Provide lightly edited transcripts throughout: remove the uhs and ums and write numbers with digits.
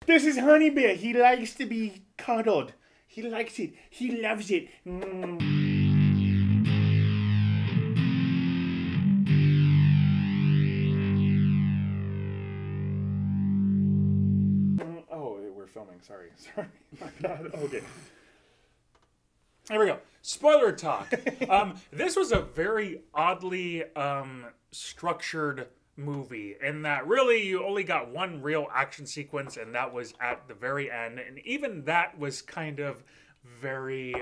This is Honey Bear. He likes to be cuddled. He likes it. He loves it. Oh, we're filming. Sorry. My God. Okay. There we go. Spoiler talk. This was a very oddly structured movie in that really you only got one real action sequence, and that was at the very end. And even that was kind of very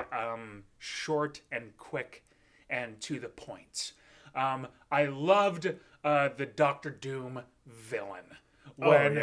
short and quick and to the point. I loved the Doctor Doom villain. When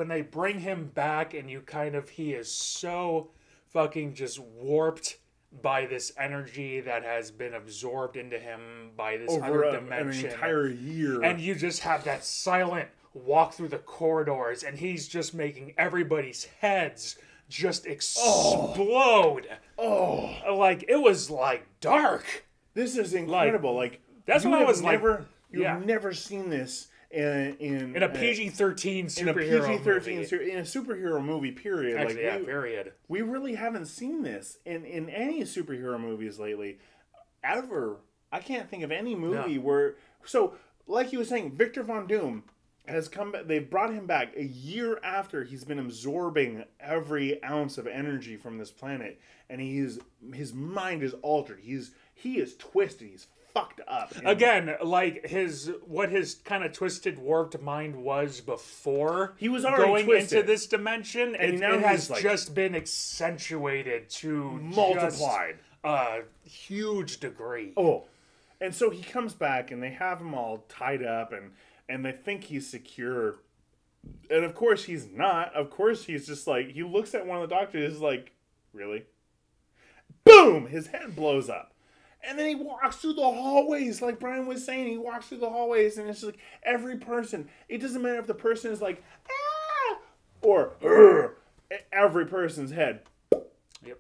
they bring him back and he is so fucking just warped by this energy that has been absorbed into him by this over other dimension. An entire year. And you just have that silent walk through the corridors, and he's just making everybody's heads just explode. Like, it was, like, dark. This is incredible. Like that's what I was never, like. You've never seen this in a PG-13 superhero movie. In a superhero movie, period. Actually, period. We really haven't seen this in any superhero movies lately, ever. I can't think of any movie where. So, like you were saying, Victor Von Doom has come back. They've brought him back a year after he's been absorbing every ounce of energy from this planet, and his mind is altered. He is twisted. He's fucked up. Again, like his kind of twisted, warped mind was before he was already going twisted into this dimension, and now it has just been accentuated to multiplied a huge degree. Oh, and so he comes back, and they have him all tied up, and they think he's secure, and of course he's not. Of course he's just like, he looks at one of the doctors, like, really? Boom! His head blows up. And then he walks through the hallways, like Brian was saying. He walks through the hallways, and it's just like every person. It doesn't matter if the person is like, ah, or every person's head. Yep.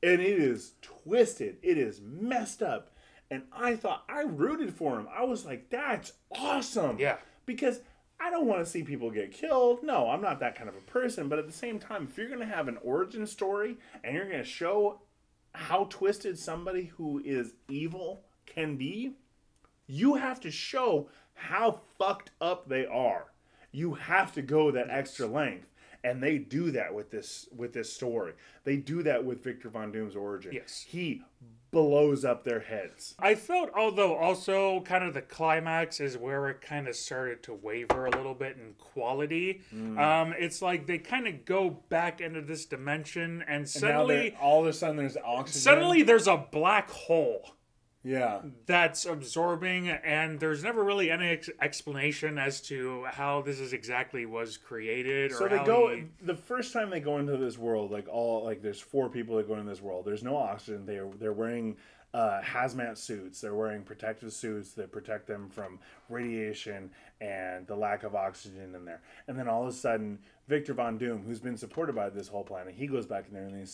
And it is twisted. It is messed up. And I rooted for him. I was like, that's awesome. Yeah. Because I don't want to see people get killed. No, I'm not that kind of a person. But at the same time, if you're going to have an origin story and you're going to show how twisted somebody who is evil can be, you have to show how fucked up they are. You have to go that extra length, and they do that with this story. They do that with Victor Von Doom's origin. Yes, he blows up their heads. I felt, although also kind of the climax is where it kind of started to waver a little bit in quality. It's like they kind of go back into this dimension, and suddenly, all of a sudden, there's oxygen. Suddenly, there's a black hole. Yeah. That's absorbing, and there's never really any explanation as to how this is exactly was created. So the first time they go into this world, there's 4 people that go into this world. There's no oxygen. They're wearing hazmat suits. They're wearing protective suits that protect them from radiation and the lack of oxygen in there. And then all of a sudden, Victor Von Doom, who's been supported by this whole planet, he goes back in there and he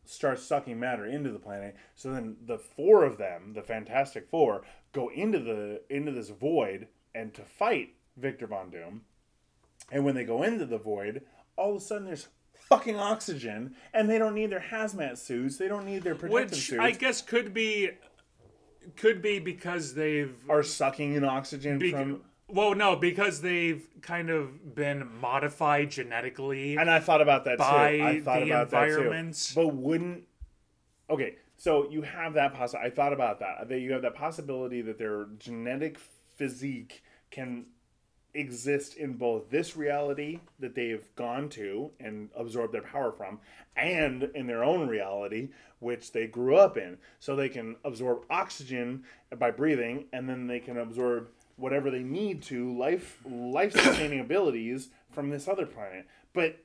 starts sucking matter into the planet. So then the 4 of them, the Fantastic Four, go into this void and to fight Victor Von Doom. And when they go into the void, all of a sudden there's fucking oxygen, and they don't need their hazmat suits. They don't need their protective suits. Which I guess could be because are sucking in oxygen from. Well, no, because they've kind of been modified genetically. And I thought about that too. I thought about environments. That too. But wouldn't... Okay, so you have that possibility. I thought about that. That you have that possibility that their genetic physique can exist in both this reality that they've gone to and absorbed their power from, and in their own reality, which they grew up in. So they can absorb oxygen by breathing, and then they can absorb whatever they need to, life-sustaining abilities from this other planet. But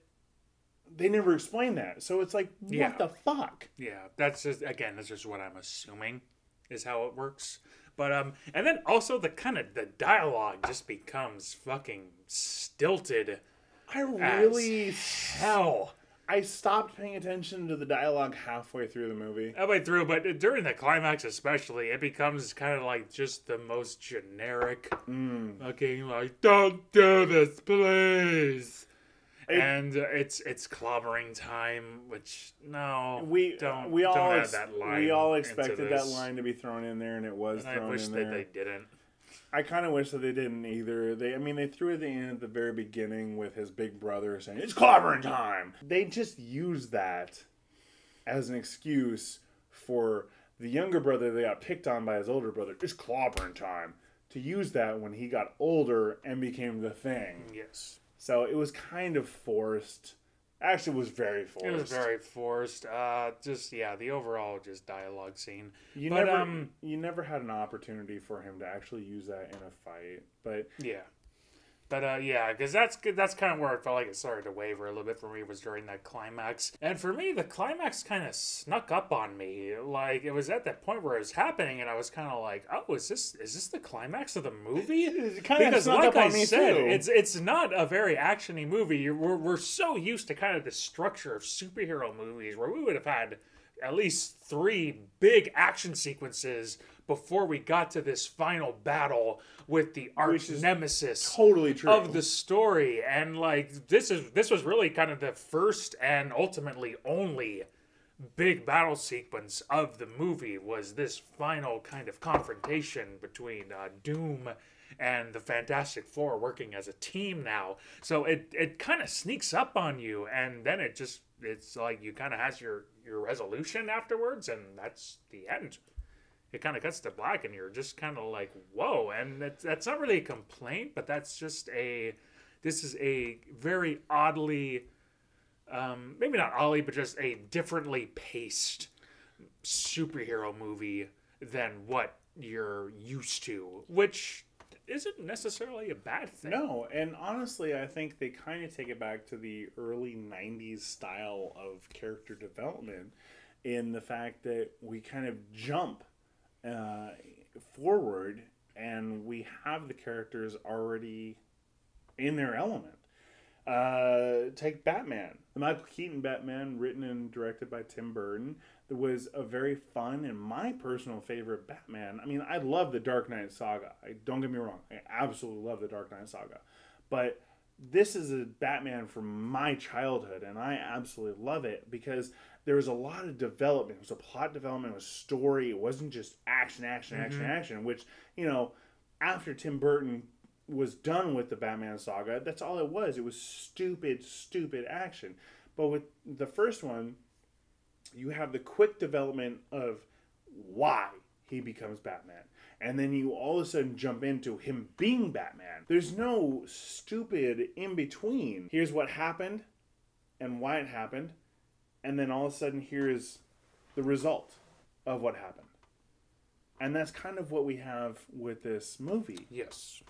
they never explain that. So it's like, what the fuck? Yeah, that's just what I'm assuming is how it works. But and then also the dialogue just becomes fucking stilted. Hell. I stopped paying attention to the dialogue halfway through the movie. Halfway through, but during the climax especially, it becomes kind of like just the most generic fucking like, don't do this, please. And it's clobbering time, which no, don't add that line. We all expected that line to be thrown in there, and it was thrown in there. I wish that they didn't. I kind of wish that they didn't either. They threw it in at the very beginning with his big brother saying, "It's clobbering time." They just used that as an excuse for the younger brother that got picked on by his older brother. It's clobbering time. To use that when he got older and became the thing. Yes. So it was kind of forced. Actually, it was very forced. It was very forced. The overall just dialogue scene. You never had an opportunity for him to actually use that in a fight. But yeah. But because that's kind of where it felt like it started to waver a little bit for me, was during that climax. And for me, the climax kind of snuck up on me. Like, it was at that point where it was happening, and I was kind of like, oh, is this the climax of the movie? It kind of snuck up on me too. It's not a very action-y movie. We're so used to kind of the structure of superhero movies where we would have had at least 3 big action sequences before we got to this final battle with the arch nemesis totally true. Of the story. And like this was really kind of the first and ultimately only big battle sequence of the movie, was this final kind of confrontation between Doom and the Fantastic Four working as a team now. So it kind of sneaks up on you, and then it's like you kind of has your resolution afterwards, and that's the end. It kind of cuts to black, and you're just kind of like, whoa. And that's not really a complaint, but that's just this is a very oddly, maybe not oddly, but just a differently paced superhero movie than what you're used to, which isn't necessarily a bad thing. No, and honestly, I think they kind of take it back to the early 90s style of character development, in the fact that we kind of jump forward and we have the characters already in their element. Take Batman. The Michael Keaton Batman, written and directed by Tim Burton. There was a very fun and my personal favorite Batman. I mean, I love the Dark Knight saga. Don't get me wrong. I absolutely love the Dark Knight saga. But this is a Batman from my childhood, and I absolutely love it because there was a lot of development. It was a plot development, it was story. It wasn't just action, which, after Tim Burton was done with the Batman saga, that's all it was. It was stupid action. But with the first one, you have the quick development of why he becomes Batman. And then you all of a sudden jump into him being Batman. There's no stupid in between. Here's what happened and why it happened. And then all of a sudden here's the result of what happened. And that's kind of what we have with this movie. Yes.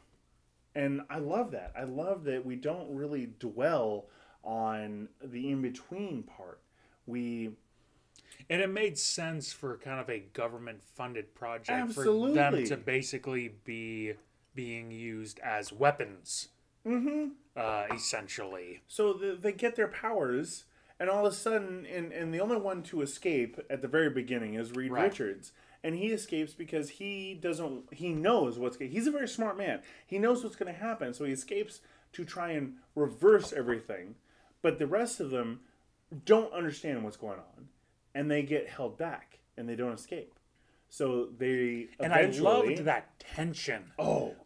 And I love that. I love that we don't really dwell on the in-between part. And it made sense for kind of a government-funded project. Absolutely. For them to basically be being used as weapons. Mm-hmm. Essentially. So they get their powers, and all of a sudden, and the only one to escape at the very beginning is Reed Richards. And he escapes because he knows he's a very smart man. He knows what's going to happen, so he escapes to try and reverse everything. But the rest of them don't understand what's going on. And they get held back, and they don't escape. So they and I loved that tension.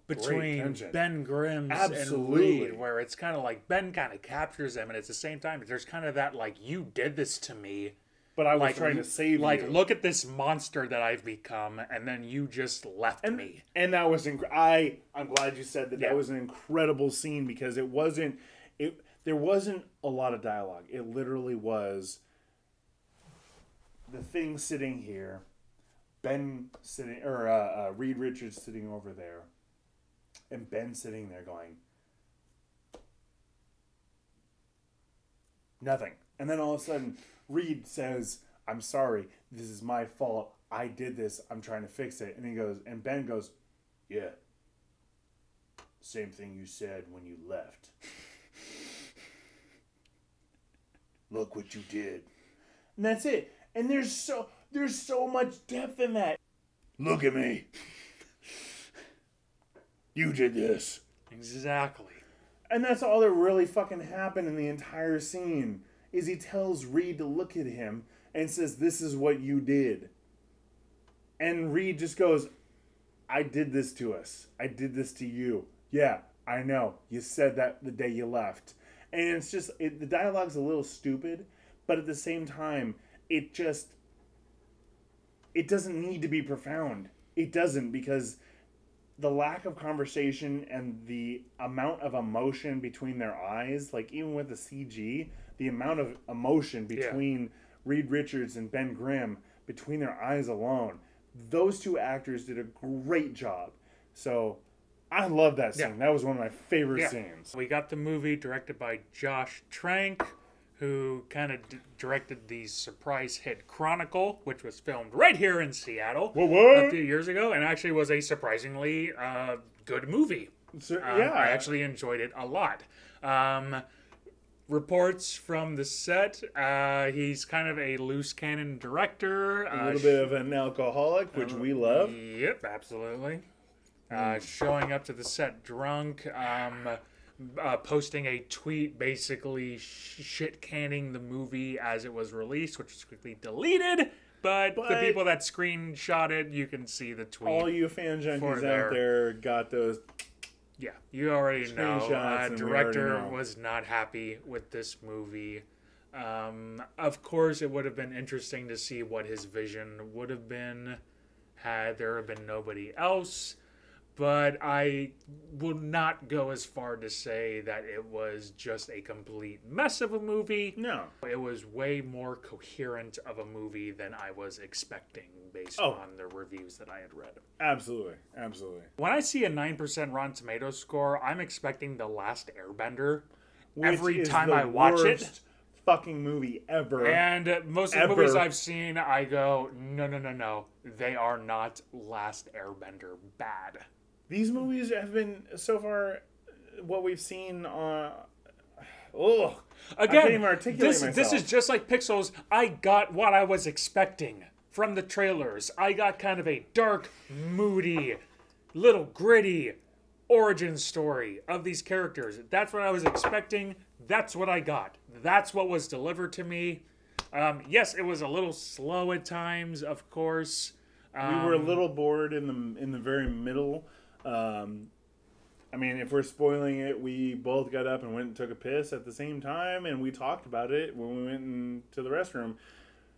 Between Ben Grimm and Reed, where it's kind of like Ben kind of captures them, and at the same time, there's kind of that like, you did this to me, but I was trying to save you. Like, look at this monster that I've become, and then you just left me. And that was I'm glad you said that. Yeah. That was an incredible scene because there wasn't a lot of dialogue. It literally was the Thing sitting here, Ben sitting, or Reed Richards sitting over there, and Ben sitting there going, nothing. And then all of a sudden, Reed says, "I'm sorry, this is my fault. I did this. I'm trying to fix it." And Ben goes, "Yeah, same thing you said when you left. Look what you did." And that's it. And there's so much depth in that. Look at me. You did this. Exactly. And that's all that really fucking happened in the entire scene. Is he tells Reed to look at him and says, "This is what you did." And Reed just goes, "I did this to us. I did this to you. Yeah, I know. You said that the day you left." And it's just, the dialogue's a little stupid, but at the same time, it doesn't need to be profound. It doesn't, because the lack of conversation and the amount of emotion between their eyes, like even with the CG, the amount of emotion between Reed Richards and Ben Grimm, between their eyes alone, those two actors did a great job. So I love that scene. That was one of my favorite scenes. We got the movie directed by Josh Trank, who kind of directed the surprise hit Chronicle, which was filmed right here in Seattle a few years ago, and actually was a surprisingly good movie. So, I actually enjoyed it a lot. Reports from the set, he's kind of a loose cannon director. A little bit of an alcoholic, which we love. Yep, absolutely. Showing up to the set drunk, posting a tweet basically shit-canning the movie as it was released, which was quickly deleted. But the people that screenshot it, you can see the tweet. All you fan junkies out there got those. Yeah, you already know. Director know. was not happy with this movie. Of course, it would have been interesting to see what his vision would have been had there have been nobody else. But I will not go as far to say that it was just a complete mess of a movie. No. It was way more coherent of a movie than I was expecting based on the reviews that I had read. Absolutely. Absolutely. When I see a 9% Rotten Tomatoes score, I'm expecting The Last Airbender every time I watch it. Fucking movie ever. And most of the movies I've seen, I go, no. They are not Last Airbender bad. These movies have been, so far, what we've seen on... Again, I can't even articulate myself. This is just like Pixels. I got what I was expecting from the trailers. I got kind of a dark, moody, little gritty origin story of these characters. That's what I was expecting. That's what I got. That's what was delivered to me. Yes, it was a little slow at times, of course. We were a little bored in the very middle. I mean, if we're spoiling it, we both got up and went and took a piss at the same time, and we talked about it when we went into the restroom.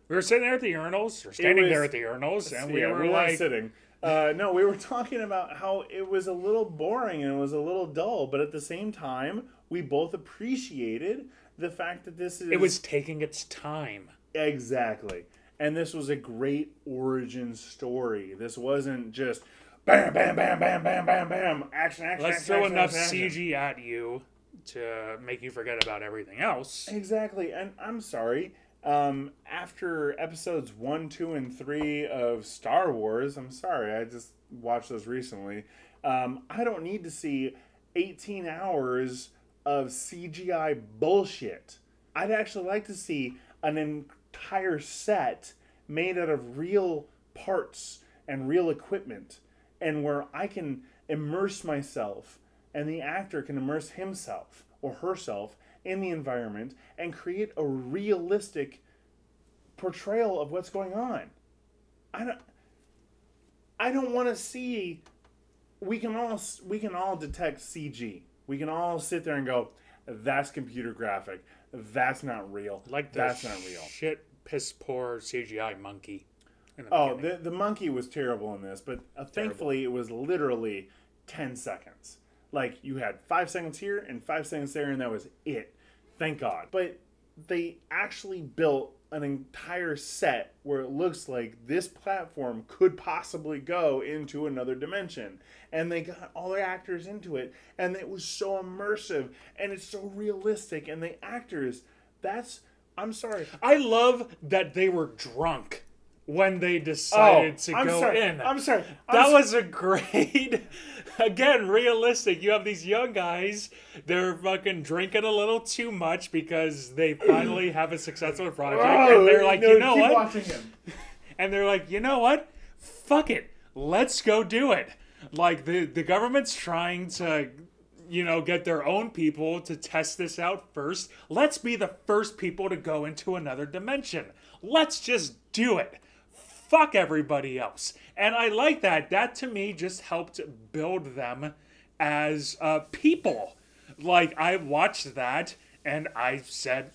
We were sitting there at the urinals, or standing there at the urinals, and we were like... sitting. No, we were talking about how it was a little boring and it was a little dull, but at the same time, we both appreciated the fact that this is... It was taking its time. Exactly. And this was a great origin story. This wasn't just... Bam, bam, bam, bam, bam, bam, bam. Action. Let's throw enough CG at you to make you forget about everything else. Exactly. And I'm sorry. After episodes 1, 2, and 3 of Star Wars, I'm sorry, I just watched those recently. I don't need to see 18 hours of CGI bullshit. I'd actually like to see an entire set made out of real parts and real equipment, and where I can immerse myself and the actor can immerse himself or herself in the environment and create a realistic portrayal of what's going on. I don't want to see... We can all detect CG. We can all sit there and go, that's computer graphic. That's not real. That's not real. Shit, piss poor CGI monkey. The monkey was terrible in this, but thankfully it was literally 10 seconds. Like, you had 5 seconds here and 5 seconds there, and that was it. Thank God. But they actually built an entire set where it looks like this platform could possibly go into another dimension. And they got all the actors into it, and it was so immersive, and it's so realistic, and the actors, I'm sorry. I love that they were drunk when they decided to go in. I'm sorry. That was a great... Again, realistic. You have these young guys, they're fucking drinking a little too much because they finally have a successful project. And they're like, you know what? Watching him. And they're like, you know what? Fuck it. Let's go do it. Like, the government's trying to get their own people to test this out first. Let's be the first people to go into another dimension. Let's just do it. Fuck everybody else. And I like that. That to me just helped build them as people. Like, I watched that and I said,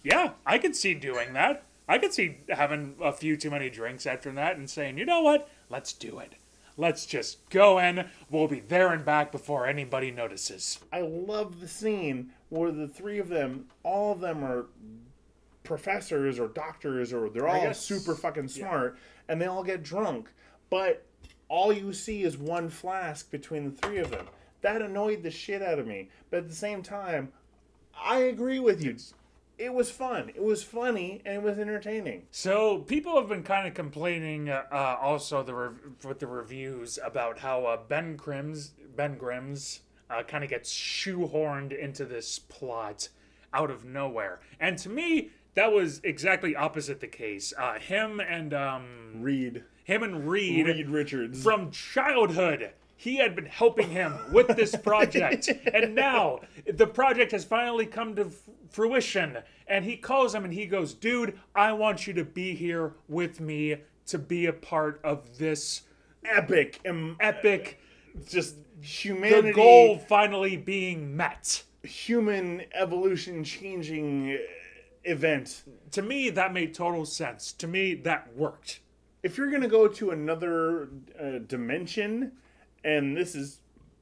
yeah, I could see doing that. I could see having a few too many drinks after that and saying, you know what? Let's do it. Let's just go in. We'll be there and back before anybody notices. I love the scene where the three of them, all of them are professors or doctors, or they're all super fucking smart, and they all get drunk. But all you see is one flask between the three of them. That annoyed the shit out of me. But at the same time, I agree with you. It was fun. It was funny, and it was entertaining. So people have been kind of complaining, also with the reviews about how Ben Grimm's kind of gets shoehorned into this plot out of nowhere, and to me, that was exactly opposite the case. Him and Reed Richards from childhood. He had been helping him with this project, and now the project has finally come to fruition, and he calls him and he goes, dude, I want you to be here with me to be a part of this epic, just humanity, the goal finally being met. Human evolution changing event. To me, that made total sense. To me, that worked. If you're going to go to another dimension, and this is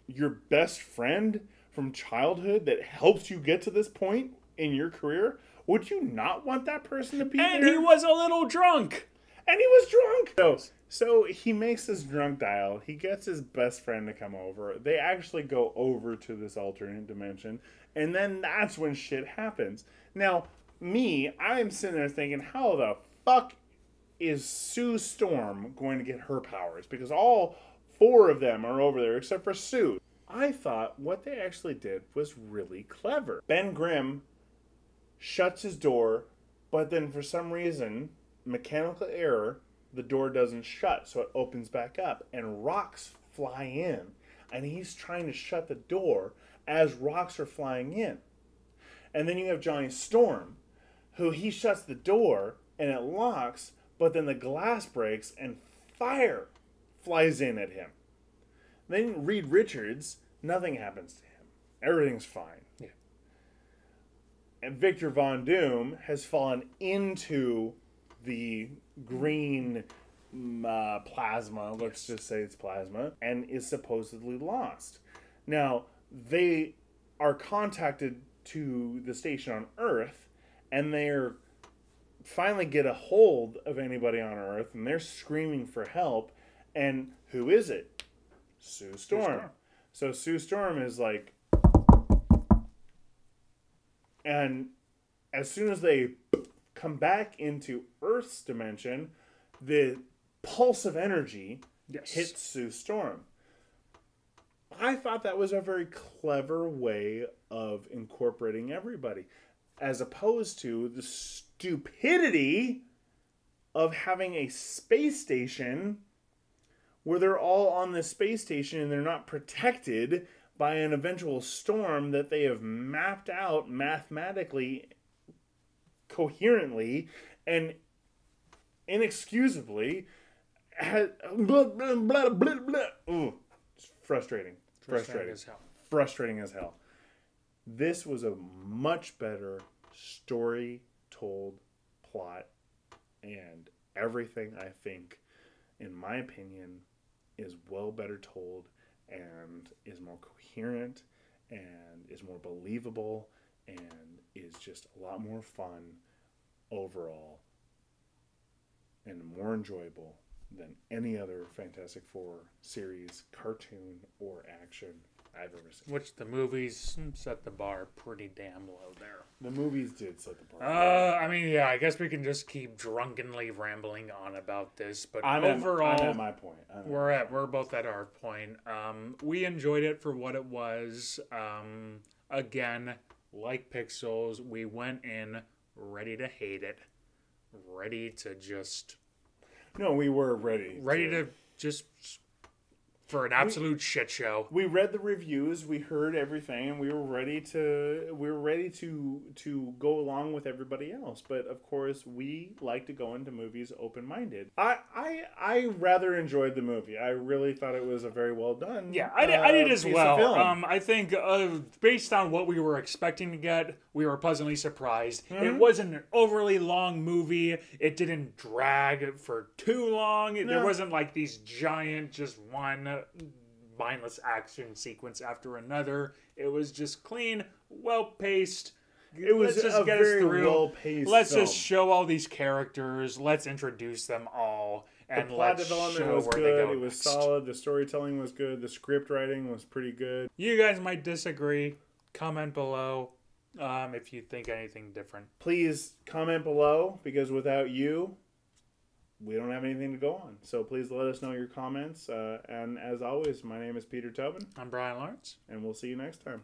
your best friend from childhood that helps you get to this point in your career, would you not want that person to be there? And he was a little drunk. And he was drunk. So he makes this drunk dial. He gets his best friend to come over. They actually go over to this alternate dimension. And then that's when shit happens. Now, I'm sitting there thinking, how the fuck is Sue Storm going to get her powers? Because all four of them are over there except for Sue. I thought what they actually did was really clever. Ben Grimm shuts his door, but then for some reason, mechanical error, the door doesn't shut, so it opens back up, and rocks fly in. And he's trying to shut the door as rocks are flying in. And then you have Johnny Storm, who he shuts the door, and it locks, but then the glass breaks, and fire flies in at him. Then Reed Richards, nothing happens to him. Everything's fine. Yeah. And Victor Von Doom has fallen into the green plasma, let's just say it's plasma, and is supposedly lost. Now, they are contacted to the station on Earth, and they're finally get a hold of anybody on Earth, and they're screaming for help. And who is it? Sue Storm. So Sue Storm is like, and as soon as they come back into Earth's dimension, the pulse of energy hits Sue Storm. I thought that was a very clever way of incorporating everybody, as opposed to the stupidity of having a space station where they're all on the space station and they're not protected by an eventual storm that they have mapped out mathematically, coherently, and inexcusably. Blah, blah, blah, blah, blah. Ooh, it's frustrating. Frustrating as hell. This was a much better story told plot, and everything, I think, in my opinion, is well better told and is more coherent and is more believable and is just a lot more fun overall and more enjoyable than any other Fantastic Four series, cartoon, or action I've ever seen. Which the movies set the bar pretty damn low there. The movies did set the bar. I mean, yeah, I guess we can just keep drunkenly rambling on about this, but overall, I'm at my point. We're both at our point. We enjoyed it for what it was. Again, like Pixels, we went in ready to hate it, ready to just. No, we were ready. Ready to just for an absolute shit show. We read the reviews, we heard everything, and we were ready to go along with everybody else. But of course, we like to go into movies open-minded. I rather enjoyed the movie. I really thought it was a very well done. Yeah, I did as well. I think based on what we were expecting to get, we were pleasantly surprised. Mm-hmm. It wasn't an overly long movie. It didn't drag for too long. No. There wasn't like these giant, just one mindless action sequence after another. It was just clean, well-paced. It was Let's just a get us very through. well-paced Let's film. just show all these characters. Let's introduce them all. And The plot let's development show was where they good. go It was next. solid. The storytelling was good. The script writing was pretty good. You guys might disagree. Comment below if you think anything different. Please comment below, because without you, we don't have anything to go on. So please let us know your comments. And as always, my name is Peter Tobin, I'm Brian Lawrence. and we'll see you next time.